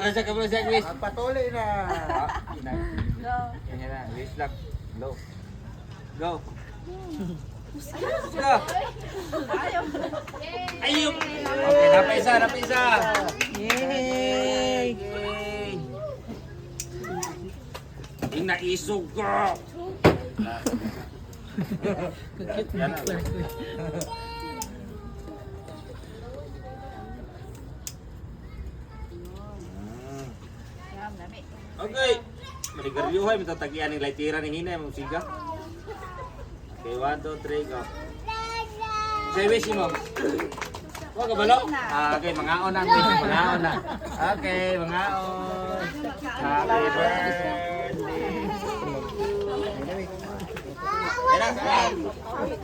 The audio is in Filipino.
na siya kabalo siya, Chris. Patuloy na. Go. Yan na, wish luck. Go. Go. Go. Ayun. Okay, napaisa. Yay! Yung naisog ko. Yan na. Yam, dami. Okay. Manigaryuhay, matatagian ng laitira ng hinay, mong siga. Okay, 1, 2, 3, go. Say wish mo. Huwag ka balo? Okay, mangaon na. Mangaon na. Okay, mangaon. Happy birthday. Yan ang